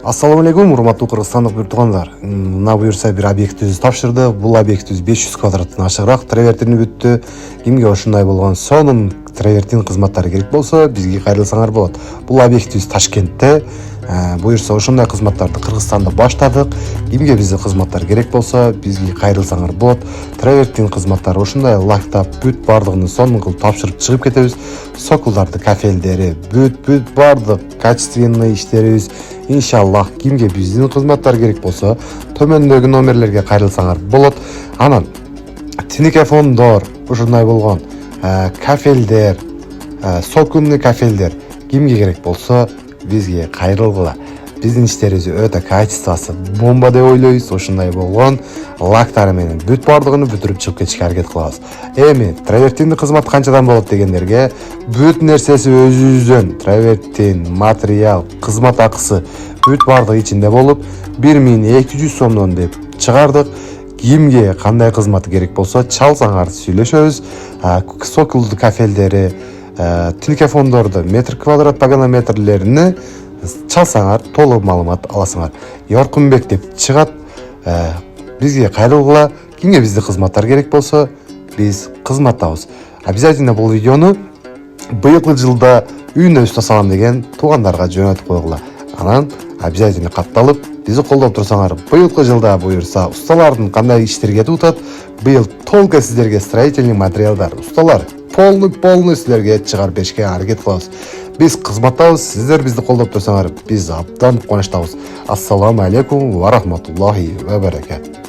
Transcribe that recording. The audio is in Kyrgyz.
Ассаламу алейкум, урматтуу кыргызстандык бир туугандар. Мына буюрса бир объектибиз тапшырды. Бул объектибиз 500 квадраттан ашыгыраак, тревертини бүттү. Кимге ушундай болгон сонун тревертин кызматтары керек болсо, бизге кайрылсаңар болот. Бул объектибиз Ташкентте. Буюрса ушундай кызматтарды Кыргызстанда баштадык. Кимге биздин кызматтар керек болсо, бизге кайрылсаңар болот. Тревертин кызматтары ушундай лактап бүт бардыгын сонун кылып тапшырып чыгып кетебиз. Сокулдарды, кафелдери, бүт бардык качественный иштерибиз. Иншаллах, кимге биздин кызматтар керек болсо, төмөндөгү номерлерге кайрылсаңар болот. Анан телефондор ушундай болгон кафелдер, сокунный кафелдер кимге керек болсо, бизге кайрылгыла. Биздин иштерибиз өтө качествосы бомба деп ойлойбуз. Ушундай болгон лактары менен бүт бардыгын бүтүрүп чыгып кетишке аракет кылабыз. Эми тревертиндин кызматы канчадан болот дегендерге, бүт нерсеси өзүбүздөн, тревертин, материал, кызмат акысы бүт бардыгы ичинде болуп 1200 сомдон деп чыгардык. Кимге кандай кызматы керек болсо, чалсаңар сүйлөшөбүз. Сокулду кафелдери, телефондорду, метр квадрат погонометрлерини чалсаңар толук маалымат аласыңар. Yorkunbek деп чыгат. Бизге кайрылгыла. Кимге биздин кызматтар керек болсо, биз кызматтабыз. Обязательно бул видеону быйылкы жылда үйүнө уста салам деген туугандарга жөнөтүп койгула. Анан обязательно катталып, бизди колдоп турсаңар, быйылкы жылда буюрса усталардын кандай иштери кетип атат, быйыл толко сиздерге строительный материалдар, усталар полный сиздерге чыгарып беришке аракет кылабыз. Биз кызматтабыз, сиздер бизди колдоп турсаңар, биз абдан кубанычтабыз. Ассаламу алейкум ва рахматуллахи ва баракат.